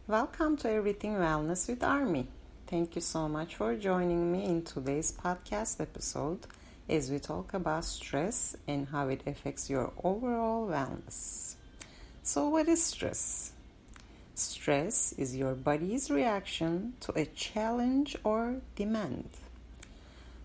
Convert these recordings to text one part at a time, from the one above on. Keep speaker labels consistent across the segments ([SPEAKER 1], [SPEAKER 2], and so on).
[SPEAKER 1] Welcome to Everything Wellness with Army. Thank you so much for joining me in today's podcast episode as we talk about stress and how it affects your overall wellness. So, what is stress? Stress is your body's reaction to a challenge or demand.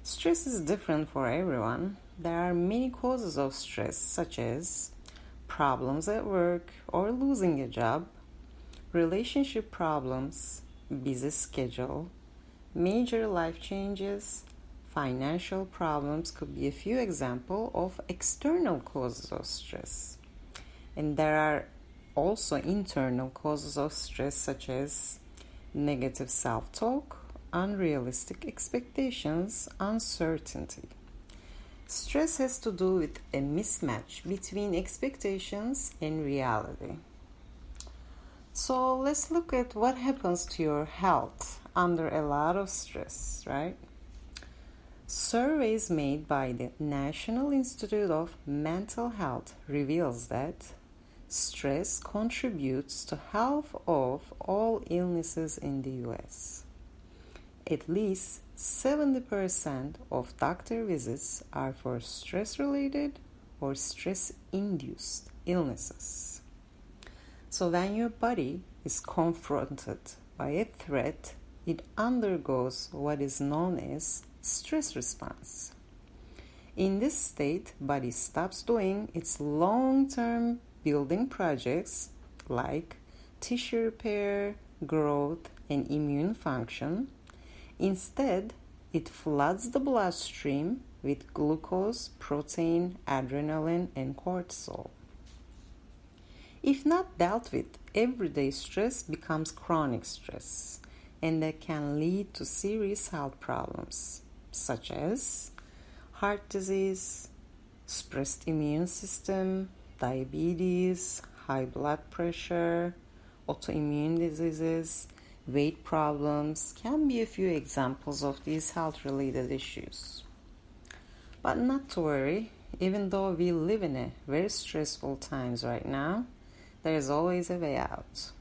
[SPEAKER 1] Stress is different for everyone. There are many causes of stress, such as problems at work or losing a job, relationship problems, busy schedule, major life changes, financial problems could be a few examples of external causes of stress. And there are also internal causes of stress such as negative self-talk, unrealistic expectations, uncertainty. Stress has to do with a mismatch between expectations and reality. So let's look at what happens to your health under a lot of stress, right? Surveys made by the National Institute of Mental Health reveals that stress contributes to half of all illnesses in the US. At least 70% of doctor visits are for stress-related or stress-induced illnesses. So when your body is confronted by a threat, it undergoes what is known as stress response. In this state, body stops doing its long-term building projects like tissue repair, growth, and immune function. Instead, it floods the bloodstream with glucose, protein, adrenaline, and cortisol. If not dealt with, everyday stress becomes chronic stress, and that can lead to serious health problems such as heart disease, suppressed immune system, diabetes, high blood pressure, autoimmune diseases, weight problems can be a few examples of these health-related issues. But not to worry, even though we live in a very stressful times right now, there is always a way out.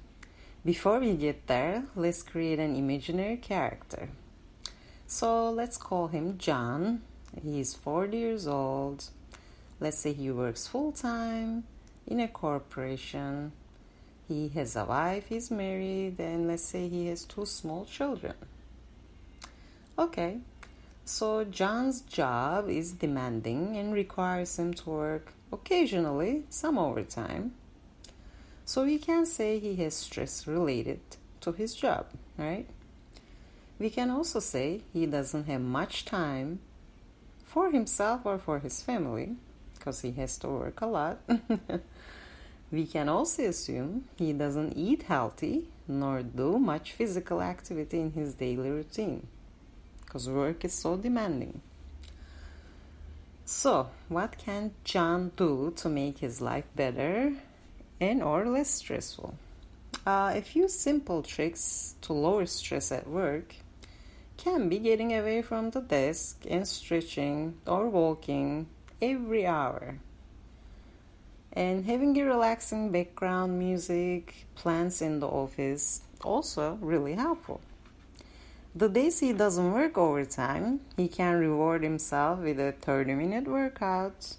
[SPEAKER 1] Before we get there, let's create an imaginary character. So let's call him John. He's 40 years old. Let's say he works full-time in a corporation. He has a wife, he's married, and let's say he has 2 small children. Okay, so John's job is demanding and requires him to work occasionally, some overtime. So we can say he has stress related to his job, right? We can also say he doesn't have much time for himself or for his family because he has to work a lot. We can also assume he doesn't eat healthy nor do much physical activity in his daily routine because work is so demanding. So, what can John do to make his life better and or less stressful? A few simple tricks to lower stress at work can be getting away from the desk and stretching or walking every hour. And having a relaxing background music, plants in the office, also really helpful. The days he doesn't work overtime, he can reward himself with a 30-minute workout,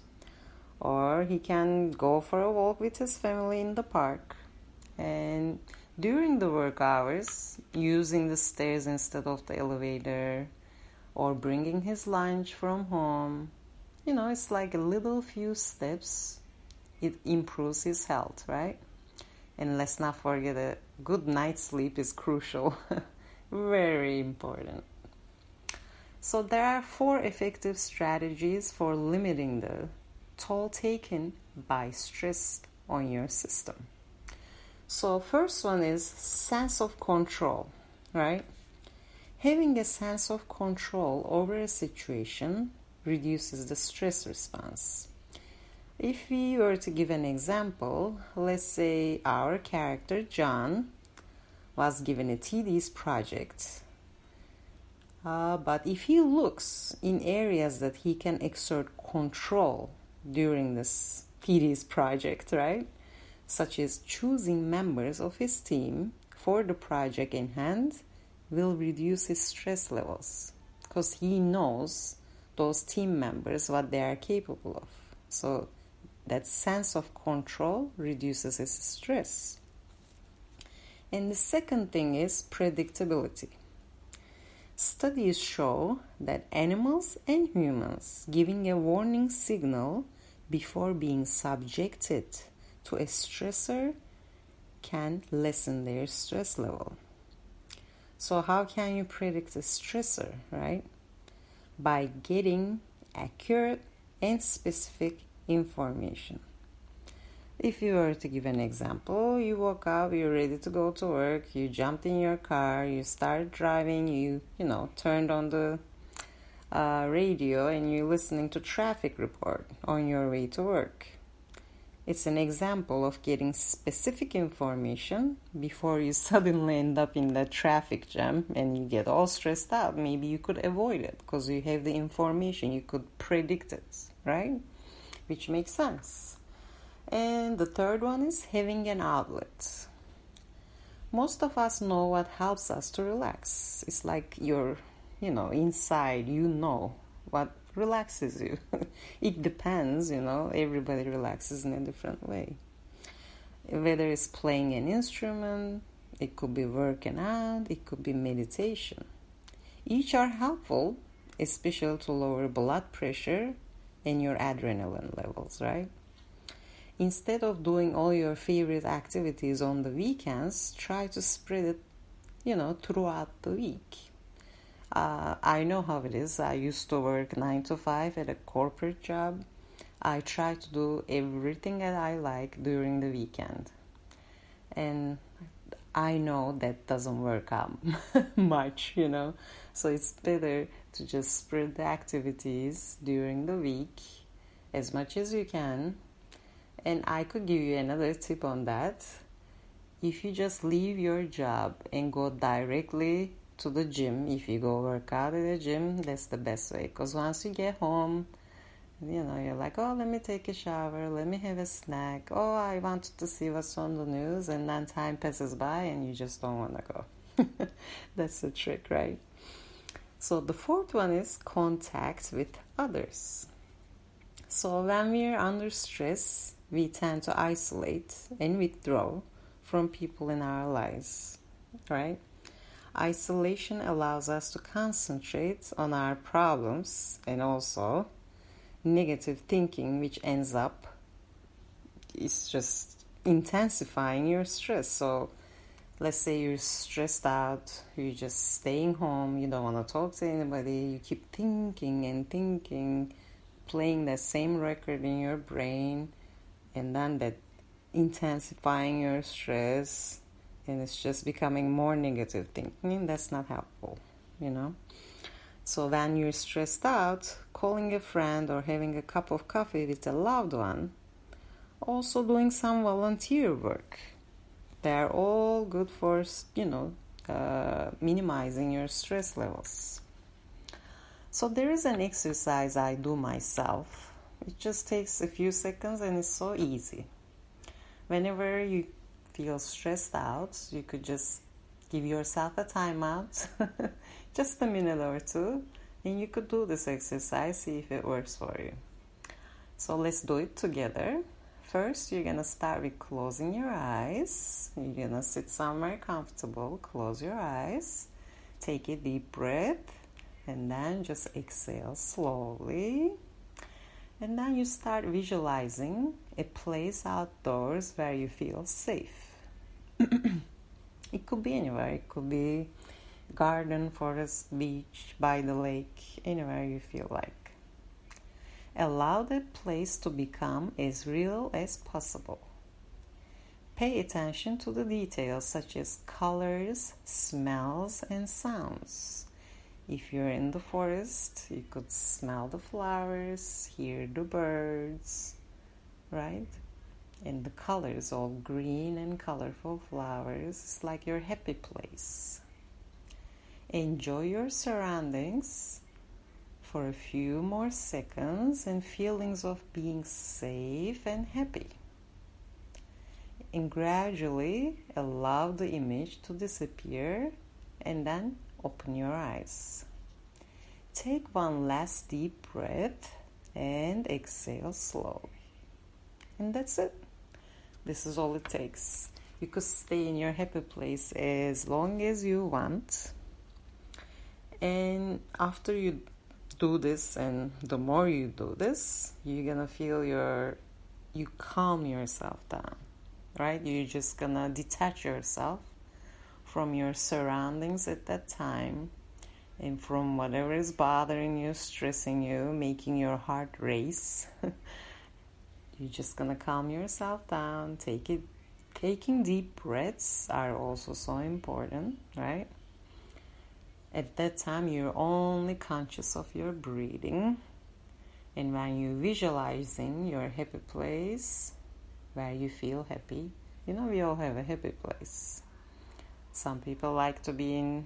[SPEAKER 1] or he can go for a walk with his family in the park. And during the work hours, using the stairs instead of the elevator, or bringing his lunch from home, it's like a little few steps. It improves his health, right? And let's not forget a good night's sleep is crucial. Very important. So there are 4 effective strategies for limiting the toll taken by stress on your system. So first one is sense of control, right? Having a sense of control over a situation reduces the stress response. If we were to give an example, let's say our character John was given a tedious project. But if he looks in areas that he can exert control during this tedious project, right? Such as choosing members of his team, for the project in hand will reduce his stress levels because he knows those team members what they are capable of. So that sense of control reduces his stress. And the second thing is predictability. Studies show that animals and humans giving a warning signal before being subjected to a stressor can lessen their stress level. So how can you predict a stressor, right? By getting accurate and specific information. If you were to give an example, you woke up, you're ready to go to work, you jumped in your car, you started driving, you turned on the radio and you're listening to traffic report on your way to work. It's an example of getting specific information before you suddenly end up in that traffic jam and you get all stressed out. Maybe you could avoid it because you have the information, you could predict it, right? Which makes sense. And the third one is having an outlet. Most of us know what helps us to relax. It's like you're, inside, what relaxes you. It depends, everybody relaxes in a different way. Whether it's playing an instrument, it could be working out, it could be meditation. Each are helpful, especially to lower blood pressure and your adrenaline levels, right? Instead of doing all your favorite activities on the weekends, try to spread it, throughout the week. I know how it is. I used to work 9 to 5 at a corporate job. I try to do everything that I like during the weekend. And I know that doesn't work out much, So it's better to just spread the activities during the week as much as you can. And I could give you another tip on that. If you just leave your job and go directly to the gym, if you go work out at the gym, that's the best way. Because once you get home, you're like, oh, let me take a shower, let me have a snack. Oh, I wanted to see what's on the news. And then time passes by and you just don't want to go. That's the trick, right? So the fourth one is contact with others. So when we're under stress, we tend to isolate and withdraw from people in our lives, right? Isolation allows us to concentrate on our problems and also negative thinking, which ends up is just intensifying your stress. So let's say you're stressed out, you're just staying home, you don't want to talk to anybody, you keep thinking and thinking, playing that same record in your brain, and then that intensifying your stress, and it's just becoming more negative thinking. That's not helpful, So when you're stressed out, calling a friend or having a cup of coffee with a loved one, also doing some volunteer work, they are all good for, minimizing your stress levels. So there is an exercise I do myself. It just takes a few seconds and it's so easy. Whenever you feel stressed out, you could just give yourself a timeout, just a minute or two, and you could do this exercise, see if it works for you. So let's do it together. First, you're going to start with closing your eyes. You're going to sit somewhere comfortable, close your eyes, take a deep breath, and then just exhale slowly. And then you start visualizing a place outdoors where you feel safe. It could be anywhere. It could be garden, forest, beach, by the lake, anywhere you feel like. Allow that place to become as real as possible. Pay attention to the details such as colors, smells, and sounds. If you're in the forest, you could smell the flowers, hear the birds, right? And the colors, all green and colorful flowers, it's like your happy place. Enjoy your surroundings for a few more seconds and feelings of being safe and happy. and gradually allow the image to disappear and then open your eyes. Take one last deep breath and exhale slowly. And that's it. This is all it takes. You could stay in your happy place as long as you want. And after you do this, and the more you do this, you're gonna feel you calm yourself down, right? You're just gonna detach yourself from your surroundings at that time and from whatever is bothering you, stressing you, making your heart race. You're just gonna calm yourself down. Taking deep breaths are also so important, right? At that time, you're only conscious of your breathing. And when you're visualizing your happy place, where you feel happy, we all have a happy place. Some people like to be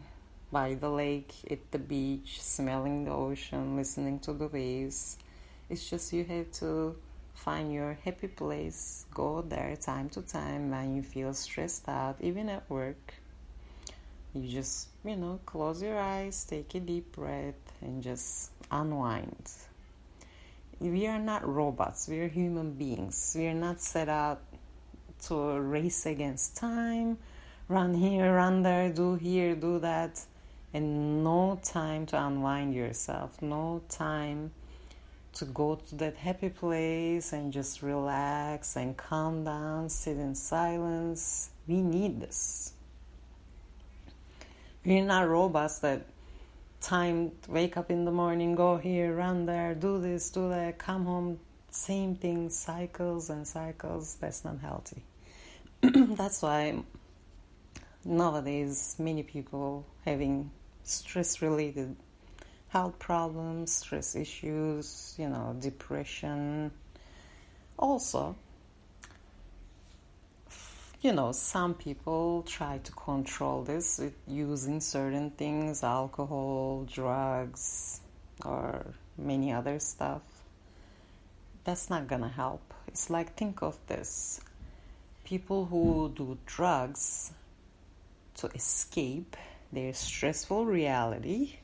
[SPEAKER 1] by the lake, at the beach, smelling the ocean, listening to the waves. It's just you have to find your happy place. Go there time to time when you feel stressed out, even at work. You just, close your eyes, take a deep breath, and just unwind. We are not robots. We are human beings. We are not set out to race against time, run here, run there, do here, do that, and no time to unwind yourself, no time to go to that happy place and just relax and calm down, sit in silence. We need this. We're not robots that wake up in the morning, go here, run there, do this, do that, come home, same thing, cycles and cycles. That's not healthy. That's why nowadays many people having stress-related health problems, stress issues, depression. Also, some people try to control this with using certain things, alcohol, drugs, or many other stuff. That's not gonna help. It's like, think of this. People who do drugs to escape their stressful reality,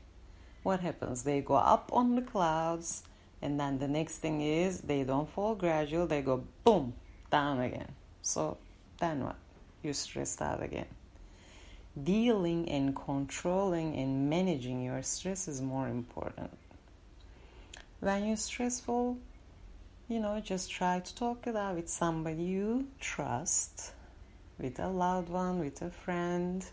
[SPEAKER 1] what happens? They go up on the clouds, and then the next thing is they don't fall gradual, they go boom, down again. So then what? You're stressed out again. Dealing and controlling and managing your stress is more important. When you're stressful, just try to talk it out with somebody you trust, with a loved one, with a friend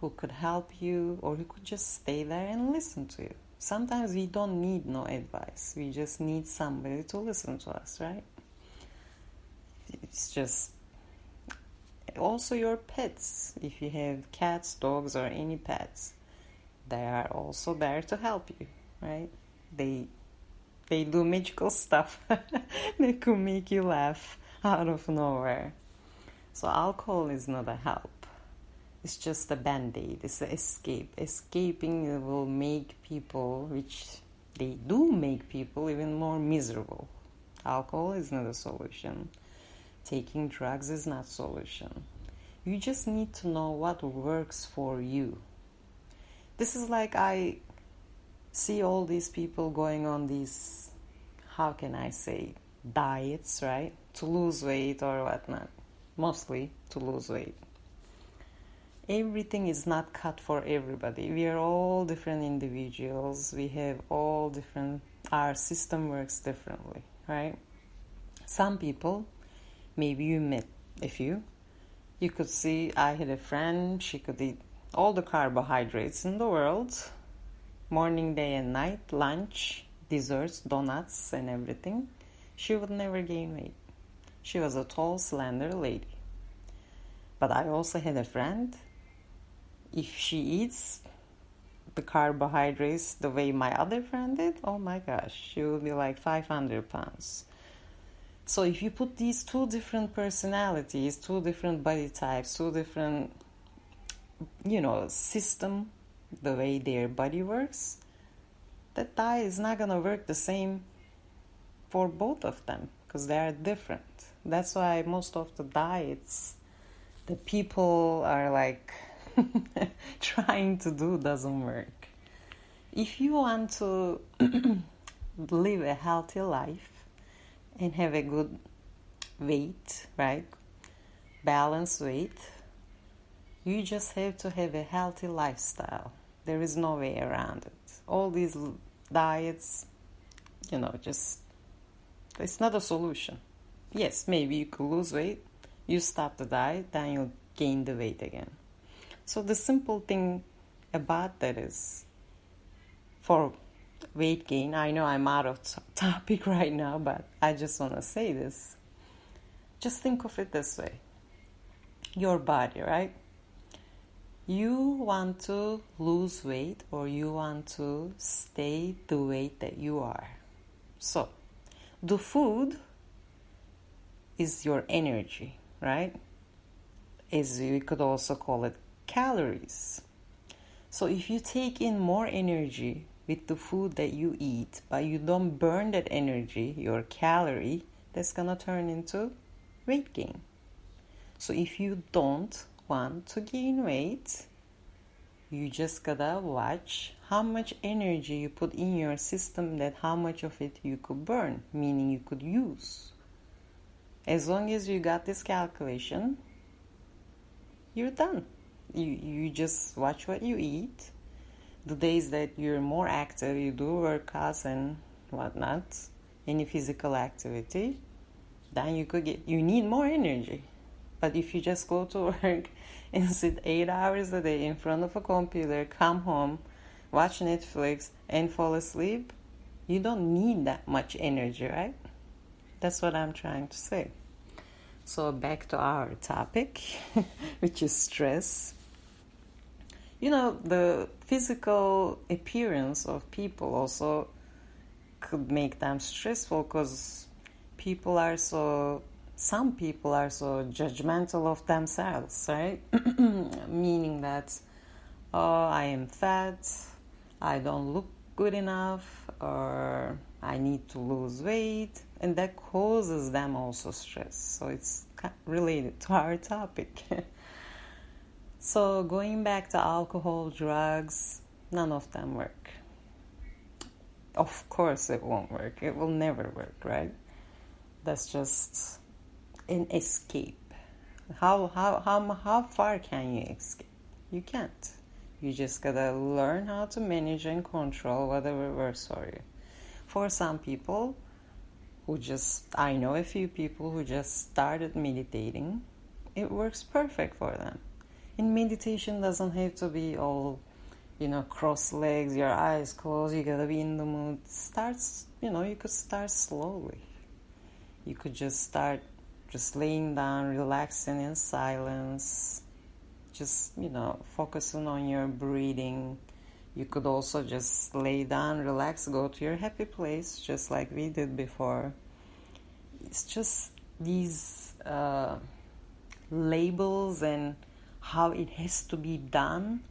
[SPEAKER 1] who could help you, or who could just stay there and listen to you. Sometimes we don't need no advice. We just need somebody to listen to us, right? It's just also your pets. If you have cats, dogs, or any pets, they are also there to help you, right? They do magical stuff. They could make you laugh out of nowhere. So alcohol is not a help. It's just a band-aid. It's an escape. Escaping will make people, which they do make people, even more miserable. Alcohol is not a solution. Taking drugs is not a solution. You just need to know what works for you. This is like, I see all these people going on these, how can I say, diets, right? To lose weight or whatnot. Mostly to lose weight. Everything is not cut for everybody. We are all different individuals. We have all different, our system works differently, right? Some people, maybe you met a few, you could see, I had a friend, she could eat all the carbohydrates in the world, morning, day and night, lunch, desserts, donuts and everything. She would never gain weight. She was a tall, slender lady. But I also had a friend, if she eats the carbohydrates the way my other friend did, oh my gosh, she will be like 500 pounds. So if you put these two different personalities, two different body types, two different, system, the way their body works, that diet is not going to work the same for both of them because they are different. That's why most of the diets the people are like trying to do doesn't work. If you want to live a healthy life and have a good weight, right? Balanced weight, you just have to have a healthy lifestyle. There is no way around it. All these diets, just it's not a solution. Yes, maybe you could lose weight, you stop the diet, then you'll gain the weight again. So the simple thing about that is, for weight gain, I know I'm out of topic right now, but I just want to say this. Just think of it this way. Your body, right? You want to lose weight or you want to stay the weight that you are. So, the food is your energy, right? As we could also call it calories. So if you take in more energy with the food that you eat, but you don't burn that energy, your calorie, that's gonna turn into weight gain. So if you don't want to gain weight, you just gotta watch how much energy you put in your system, that how much of it you could burn, meaning you could use. As long as you got this calculation, you're done. You just watch what you eat. The days that you're more active, you do workouts and whatnot, any physical activity, then you need more energy. But if you just go to work and sit 8 hours a day in front of a computer, come home, watch Netflix, and fall asleep, you don't need that much energy, right? That's what I'm trying to say. So back to our topic, which is stress. The physical appearance of people also could make them stressful, because some people are so judgmental of themselves, right? Meaning that, oh, I am fat, I don't look good enough, or I need to lose weight, and that causes them also stress. So it's related to our topic. So going back to alcohol, drugs, none of them work. Of course it won't work. It will never work, right? That's just an escape. How far can you escape? You can't. You just gotta learn how to manage and control whatever works for you. For some people I know a few people who just started meditating. It works perfect for them. And meditation doesn't have to be all, cross legs, your eyes closed, you gotta be in the mood. You could start slowly. You could just start just laying down, relaxing in silence, just, focusing on your breathing. You could also just lay down, relax, go to your happy place, just like we did before. It's just these labels and how it has to be done.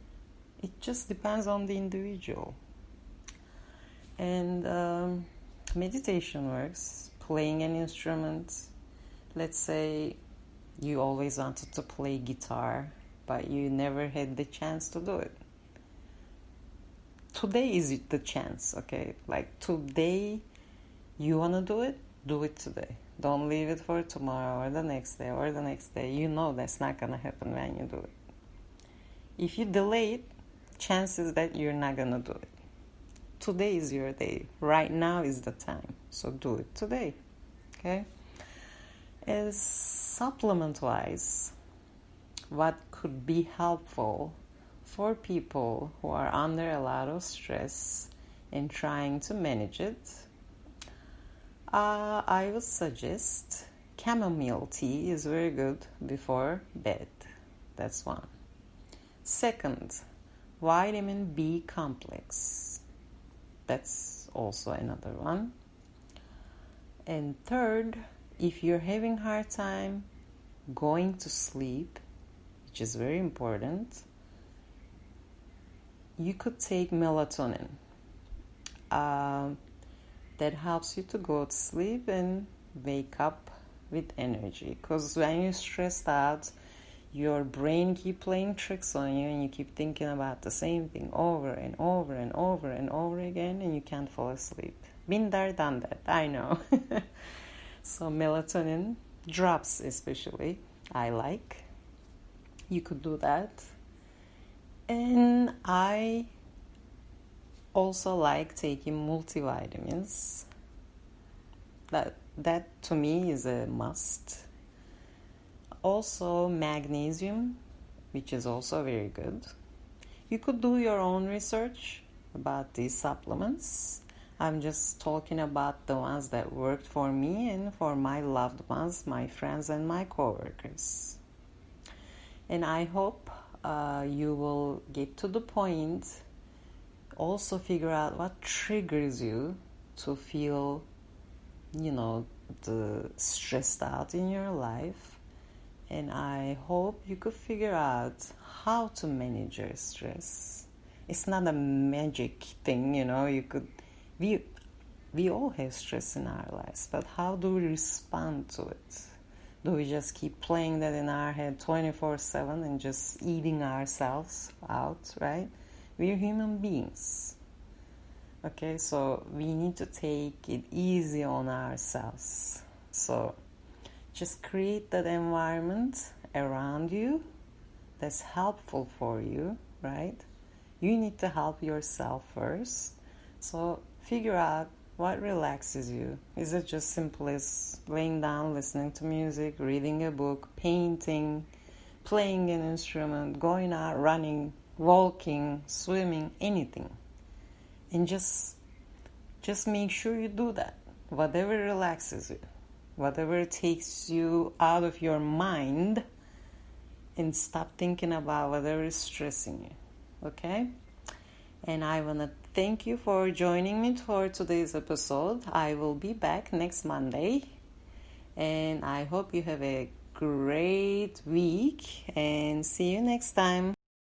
[SPEAKER 1] It just depends on the individual. And meditation works. Playing an instrument. Let's say you always wanted to play guitar, but you never had the chance to do it. Today is the chance, okay? Like today, you want to do it today. Don't leave it for tomorrow or the next day or the next day. You know that's not going to happen when you do it. If you delay it, chances that you're not going to do it. Today is your day. Right now is the time. So do it today, okay? As supplement-wise, what could be helpful for people who are under a lot of stress and trying to manage it, I would suggest chamomile tea is very good before bed. That's one. Second, vitamin B complex. That's also another one. And third, if you're having a hard time going to sleep, which is very important, you could take melatonin. That helps you to go to sleep and wake up with energy. Because when you're stressed out, your brain keep playing tricks on you, and you keep thinking about the same thing over and over and over and over again, and you can't fall asleep. Been there, done that, I know. So melatonin drops especially, I like. You could do that. And I also like taking multivitamins. That to me is a must. Also magnesium, which is also very good. You could do your own research about these supplements. I'm just talking about the ones that worked for me and for my loved ones, my friends and my coworkers. And I hope you will get to the point, also figure out what triggers you to feel, the stressed out in your life. And I hope you could figure out how to manage your stress. It's not a magic thing, we all have stress in our lives, but how do we respond to it? Do we just keep playing that in our head 24/7 and just eating ourselves out, right? We're human beings. Okay, so we need to take it easy on ourselves. So just create that environment around you that's helpful for you, right? You need to help yourself first. So figure out what relaxes you. Is it just simple as laying down, listening to music, reading a book, painting, playing an instrument, going out, running, walking, swimming, anything? And just make sure you do that. Whatever relaxes you, whatever takes you out of your mind, and stop thinking about whatever is stressing you. Okay? And I want to thank you for joining me for today's episode. I will be back next Monday. And I hope you have a great week. And see you next time.